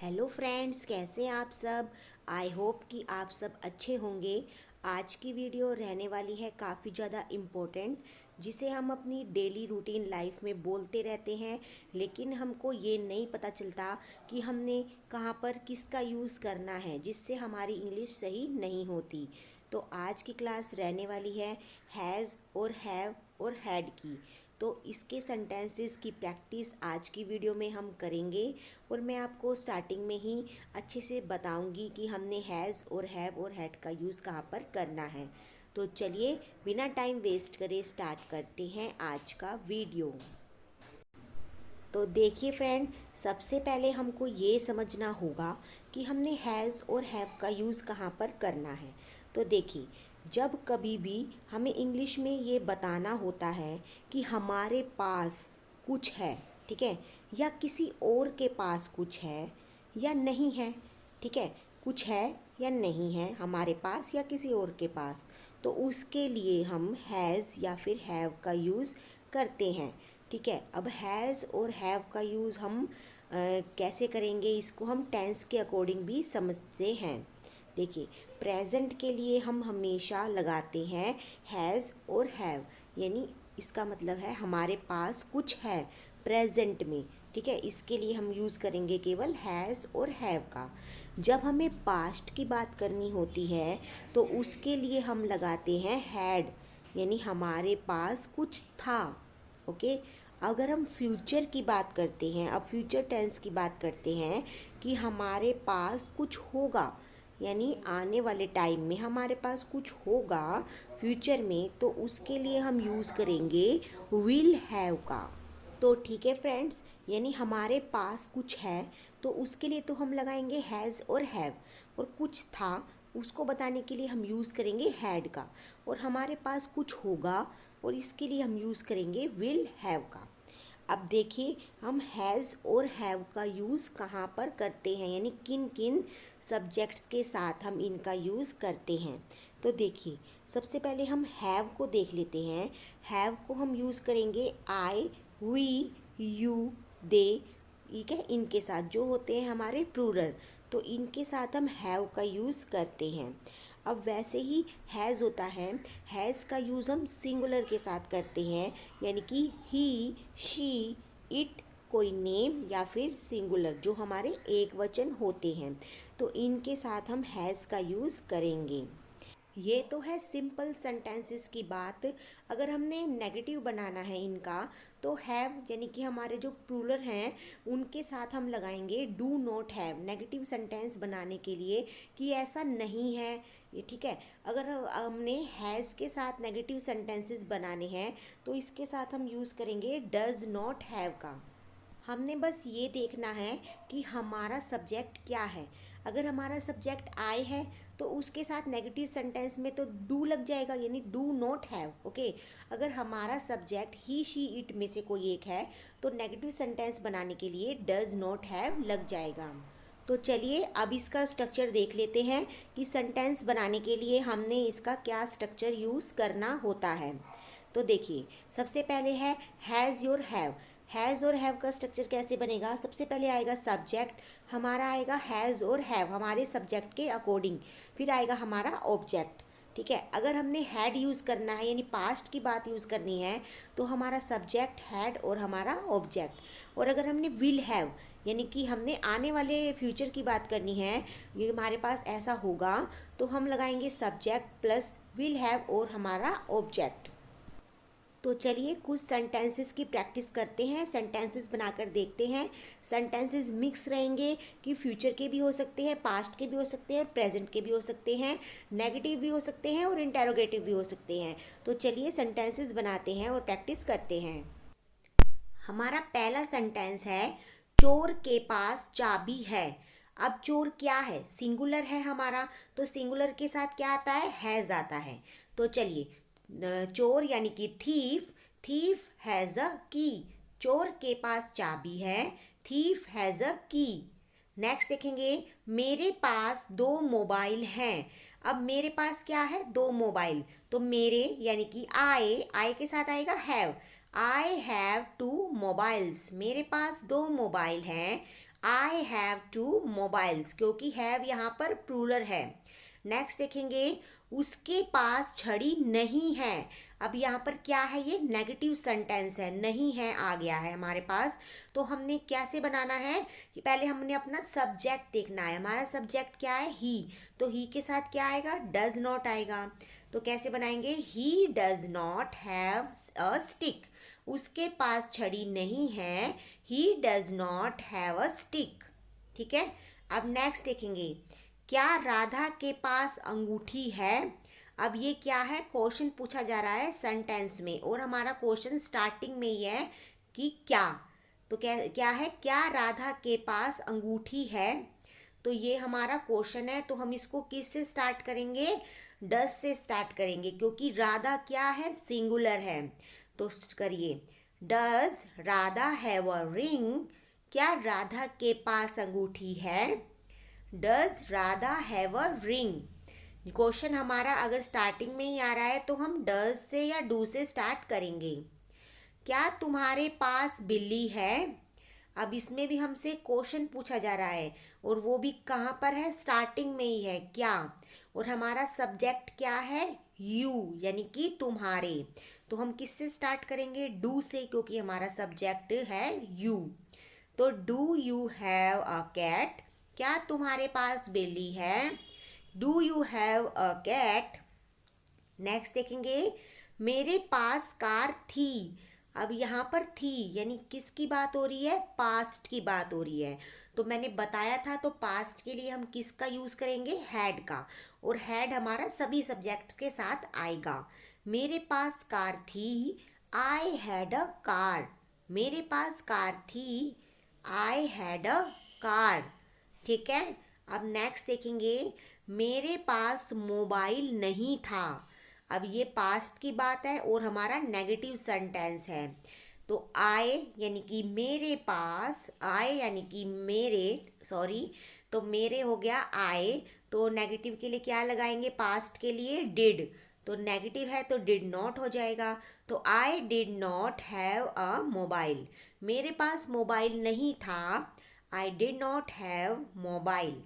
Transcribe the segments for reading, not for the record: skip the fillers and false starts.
Hello friends, कैसे हैं आप सब। आई होप कि आप सब अच्छे होंगे। आज की वीडियो रहने वाली है काफ़ी ज़्यादा इम्पोर्टेंट, जिसे हम अपनी डेली रूटीन लाइफ में बोलते रहते हैं, लेकिन हमको ये नहीं पता चलता कि हमने कहाँ पर किसका यूज़ करना है, जिससे हमारी इंग्लिश सही नहीं होती। तो आज की क्लास रहने वाली है हैज़ और हैव और हैड की। तो इसके सेंटेंसेस की प्रैक्टिस आज की वीडियो में हम करेंगे, और मैं आपको स्टार्टिंग में ही अच्छे से बताऊंगी कि हमने हैज़ और हैव और हैड का यूज़ कहाँ पर करना है। तो चलिए बिना टाइम वेस्ट करे स्टार्ट करते हैं आज का वीडियो। तो देखिए फ्रेंड, सबसे पहले हमको ये समझना होगा कि हमने हैज़ और हैव का यूज़ कहाँ पर करना है। तो देखिए, जब कभी भी हमें इंग्लिश में ये बताना होता है कि हमारे पास कुछ है, ठीक है, या किसी और के पास कुछ है या नहीं है, ठीक है, कुछ है या नहीं है हमारे पास या किसी और के पास, तो उसके लिए हम हैज़ या फिर हैव का यूज़ करते हैं। ठीक है, अब हैज़ और हैव का यूज़ हम कैसे करेंगे, इसको हम टेंस के अकॉर्डिंग भी समझते हैं। देखिए, प्रेजेंट के लिए हम हमेशा लगाते हैं हैज़ और हैव, यानी इसका मतलब है हमारे पास कुछ है प्रेजेंट में। ठीक है, इसके लिए हम यूज़ करेंगे केवल हैज़ और हैव का। जब हमें पास्ट की बात करनी होती है तो उसके लिए हम लगाते हैं हैड, यानी हमारे पास कुछ था। ओके, अगर हम फ्यूचर की बात करते हैं, अब फ्यूचर टेंस की बात करते हैं कि हमारे पास कुछ होगा, यानी आने वाले टाइम में हमारे पास कुछ होगा फ्यूचर में, तो उसके लिए हम यूज़ करेंगे विल हैव का। तो ठीक है फ्रेंड्स, यानी हमारे पास कुछ है तो उसके लिए तो हम लगाएंगे हैज़ और हैव, और कुछ था उसको बताने के लिए हम यूज़ करेंगे हैड का, और हमारे पास कुछ होगा और इसके लिए हम यूज़ करेंगे विल हैव का। अब देखिए, हम हैज़ और हैव का यूज़ कहाँ पर करते हैं, यानी किन किन सब्जेक्ट्स के साथ हम इनका यूज़ करते हैं। तो देखिए, सबसे पहले हम हैव को देख लेते हैं। हैव को हम यूज़ करेंगे आई, वी, यू, दे, ठीक है, इनके साथ जो होते हैं हमारे प्लूरल, तो इनके साथ हम हैव का यूज़ करते हैं। अब वैसे ही हैज़ होता है, हैज़ का यूज़ हम सिंगुलर के साथ करते हैं, यानी कि ही, शी, इट, कोई नेम या फिर सिंगुलर जो हमारे एक वचन होते हैं, तो इनके साथ हम हैज़ का यूज़ करेंगे। ये तो है सिंपल सेंटेंसेस की बात। अगर हमने नेगेटिव बनाना है इनका, तो हैव यानी कि हमारे जो प्लूरल हैं उनके साथ हम लगाएंगे do not have, negative sentence बनाने के लिए कि ऐसा नहीं है। ये ठीक है, अगर हमने हैज़ के साथ नेगेटिव सेंटेंसेस बनाने हैं तो इसके साथ हम यूज़ करेंगे डज नॉट हैव का। हमने बस ये देखना है कि हमारा सब्जेक्ट क्या है। अगर हमारा सब्जेक्ट आई है तो उसके साथ नेगेटिव सेंटेंस में तो डू लग जाएगा, यानी डू नॉट हैव। ओके, अगर हमारा सब्जेक्ट ही, शी, इट में से कोई एक है तो नेगेटिव सेंटेंस बनाने के लिए डज नॉट हैव लग जाएगा। तो चलिए अब इसका स्ट्रक्चर देख लेते हैं कि सेंटेंस बनाने के लिए हमने इसका क्या स्ट्रक्चर यूज़ करना होता है। तो देखिए, सबसे पहले है हैज़ योर हैव। हैज़ और हैव का स्ट्रक्चर कैसे बनेगा, सबसे पहले आएगा सब्जेक्ट, हमारा आएगा हैज़ और हैव हमारे सब्जेक्ट के अकॉर्डिंग, फिर आएगा हमारा ऑब्जेक्ट। ठीक है, अगर हमने हैड यूज़ करना है यानी पास्ट की बात यूज़ करनी है तो हमारा सब्जेक्ट हैड और हमारा ऑब्जेक्ट, और अगर हमने विल हैव यानी कि हमने आने वाले फ्यूचर की बात करनी है, ये हमारे पास ऐसा होगा, तो हम लगाएंगे सब्जेक्ट प्लस विल हैव और हमारा ऑब्जेक्ट। तो चलिए कुछ सेंटेंसेस की प्रैक्टिस करते हैं, सेंटेंसेस बनाकर देखते हैं। सेंटेंसेस मिक्स रहेंगे कि फ्यूचर के भी हो सकते हैं, पास्ट के भी हो सकते हैं और प्रेजेंट के भी हो सकते हैं, नेगेटिव भी हो सकते हैं और इंटेरोगेटिव भी हो सकते हैं। तो चलिए सेंटेंसेस बनाते हैं और प्रैक्टिस करते हैं। हमारा पहला सेंटेंस है चोर के पास चाबी है। अब चोर क्या है, सिंगुलर है हमारा, तो सिंगुलर के साथ क्या आता है, हैज़ आता है। तो चलिए, चोर यानी कि थीफ, थीफ हैज़ अ की, चोर के पास चाबी है, थीफ हैज़ अ की। नेक्स्ट देखेंगे, मेरे पास दो मोबाइल हैं। अब मेरे पास क्या है, दो मोबाइल, तो मेरे यानी कि आई के साथ आएगा have, I have two mobiles, मेरे पास दो मोबाइल हैं, आई हैव टू मोबाइल्स, क्योंकि हैव यहाँ पर प्लूरल है। नेक्स्ट देखेंगे, उसके पास छड़ी नहीं है। अब यहाँ पर क्या है, ये नेगेटिव सेंटेंस है, नहीं है आ गया है हमारे पास। तो हमने कैसे बनाना है कि पहले हमने अपना सब्जेक्ट देखना है। हमारा सब्जेक्ट क्या है, ही। तो ही के साथ क्या आएगा, डज नॉट आएगा। तो कैसे बनाएंगे, he does not have a stick. उसके पास छड़ी नहीं है, he does not have a stick. ठीक है। अब नेक्स्ट देखेंगे, क्या राधा के पास अंगूठी है। अब ये क्या है, क्वेश्चन पूछा जा रहा है सेंटेंस में, और हमारा क्वेश्चन स्टार्टिंग में ही है कि क्या। तो क्या क्या है, क्या राधा के पास अंगूठी है। तो ये हमारा क्वेश्चन है, तो हम इसको किस से स्टार्ट करेंगे, डज से स्टार्ट करेंगे, क्योंकि राधा क्या है, सिंगुलर है। तो करिए, does Radha have a ring. क्या राधा के पास अंगूठी है। Does Radha have a ring. Question हमारा अगर स्टार्टिंग में ही आ रहा है तो हम डज से या डू से स्टार्ट करेंगे। क्या तुम्हारे पास बिल्ली है। अब इसमें भी हमसे क्वेश्चन पूछा जा रहा है, और वो भी कहाँ पर है, स्टार्टिंग में ही है, क्या। और हमारा सब्जेक्ट क्या है, यू, यानी कि तुम्हारे। तो हम किससे स्टार्ट करेंगे, डू से, क्योंकि हमारा सब्जेक्ट है यू। तो do you have a cat. क्या तुम्हारे पास बिल्ली है। Do you have a cat. Next देखेंगे, मेरे पास कार थी। अब यहाँ पर थी यानी किसकी बात हो रही है, पास्ट की बात हो रही है। तो मैंने बताया था, तो पास्ट के लिए हम किसका यूज़ करेंगे, हैड का। और हैड हमारा सभी सब्जेक्ट्स के साथ आएगा। मेरे पास कार थी, आई हैड अ कार। मेरे पास कार थी, आई हैड अ कार। ठीक है। अब नेक्स्ट देखेंगे, मेरे पास मोबाइल नहीं था। अब ये पास्ट की बात है और हमारा नेगेटिव सेंटेंस है। तो आए यानी कि मेरे पास, आए यानी कि मेरे, सॉरी, तो मेरे हो गया आए। तो नेगेटिव के लिए क्या लगाएंगे, पास्ट के लिए डिड। तो नेगेटिव है तो डिड नॉट हो जाएगा। तो I did not have a mobile. मेरे पास मोबाइल नहीं था, I did not have mobile.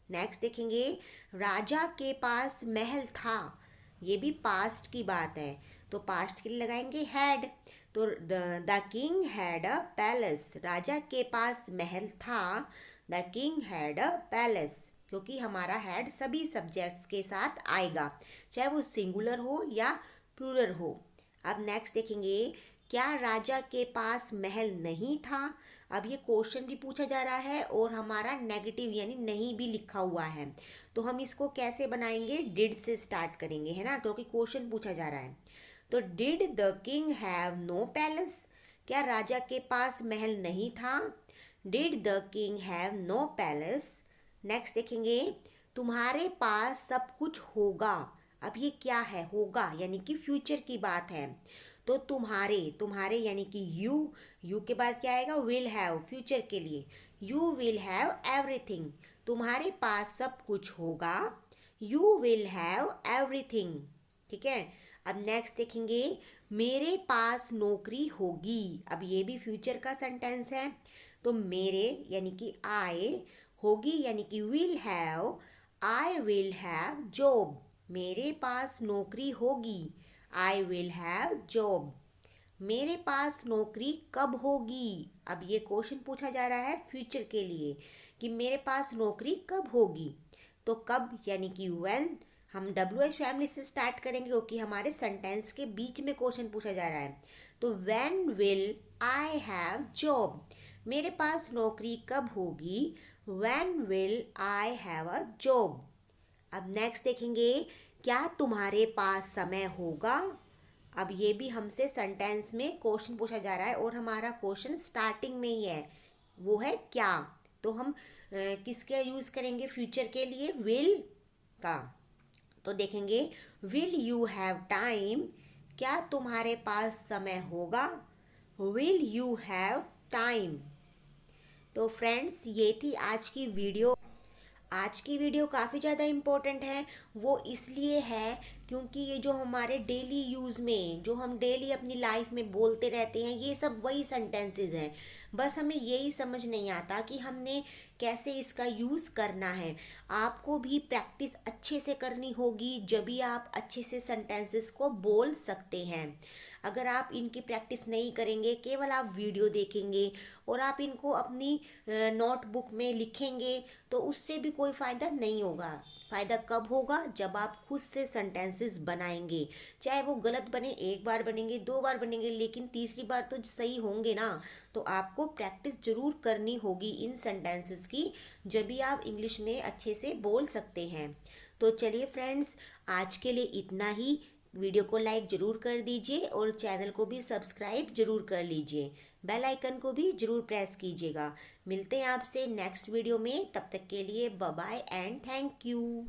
Next देखेंगे, राजा के पास महल था। ये भी पास्ट की बात है, तो पास्ट के लिए लगाएंगे हैड। तो the king had a palace. राजा के पास महल था, the king had a palace, क्योंकि हमारा हैड सभी सब्जेक्ट्स के साथ आएगा, चाहे वो सिंगुलर हो या प्लूरल हो। अब नेक्स्ट देखेंगे, क्या राजा के पास महल नहीं था। अब ये क्वेश्चन भी पूछा जा रहा है और हमारा नेगेटिव यानी नहीं भी लिखा हुआ है। तो हम इसको कैसे बनाएंगे, डिड से स्टार्ट करेंगे, है ना, क्योंकि क्वेश्चन पूछा जा रहा है। तो did the king have no palace. क्या राजा के पास महल नहीं था। Did the king have no palace. Next देखेंगे, तुम्हारे पास सब कुछ होगा। अब ये क्या है, होगा यानी कि फ्यूचर की बात है। तो तुम्हारे, तुम्हारे यानी कि यू के बाद क्या आएगा, विल हैव, फ्यूचर के लिए। You will have everything. तुम्हारे पास सब कुछ होगा, यू विल हैव एवरीथिंग। ठीक है। अब नेक्स्ट देखेंगे, मेरे पास नौकरी होगी। अब ये भी फ्यूचर का सेंटेंस है। तो मेरे यानी कि आई, होगी यानी कि will have, I will have job. मेरे पास नौकरी होगी, आई विल हैव जॉब। मेरे पास नौकरी कब होगी। अब ये क्वेश्चन पूछा जा रहा है फ्यूचर के लिए कि मेरे पास नौकरी कब होगी। तो कब यानी कि व्हेन। हम WH फैमिली से स्टार्ट करेंगे क्योंकि हमारे सेंटेंस के बीच में क्वेश्चन पूछा जा रहा है। तो when will I have job. मेरे पास नौकरी कब होगी, when will I have a job. अब नेक्स्ट देखेंगे, क्या तुम्हारे पास समय होगा। अब ये भी हमसे सेंटेंस में क्वेश्चन पूछा जा रहा है और हमारा क्वेश्चन स्टार्टिंग में ही है, वो है क्या। तो हम किसका यूज़ करेंगे फ्यूचर के लिए, विल का। तो देखेंगे, विल यू हैव टाइम। क्या तुम्हारे पास समय होगा, विल यू हैव टाइम। तो फ्रेंड्स, ये थी आज की वीडियो। आज की वीडियो काफ़ी ज़्यादा इम्पोर्टेंट है। वो इसलिए है क्योंकि ये जो हमारे डेली यूज़ में, जो हम डेली अपनी लाइफ में बोलते रहते हैं, ये सब वही सेंटेंसेस हैं। बस हमें यही समझ नहीं आता कि हमने कैसे इसका यूज़ करना है। आपको भी प्रैक्टिस अच्छे से करनी होगी, जब भी आप अच्छे से सेंटेंसेस को बोल सकते हैं। अगर आप इनकी प्रैक्टिस नहीं करेंगे, केवल आप वीडियो देखेंगे और आप इनको अपनी नोटबुक में लिखेंगे, तो उससे भी कोई फ़ायदा नहीं होगा। फ़ायदा कब होगा? जब आप खुद से सेंटेंसेस बनाएंगे। चाहे वो गलत बने, एक बार बनेंगे, दो बार बनेंगे, लेकिन तीसरी बार तो सही होंगे ना। तो आपको प्रैक्टिस जरूर करनी होगी इन सेंटेंसेस की, जब भी आप इंग्लिश में अच्छे से बोल सकते हैं। तो चलिए फ्रेंड्स, आज के लिए इतना ही। वीडियो को लाइक ज़रूर कर दीजिए और चैनल को भी सब्सक्राइब ज़रूर कर लीजिए। बेल आइकन को भी ज़रूर प्रेस कीजिएगा। मिलते हैं आपसे नेक्स्ट वीडियो में, तब तक के लिए bye bye and thank you.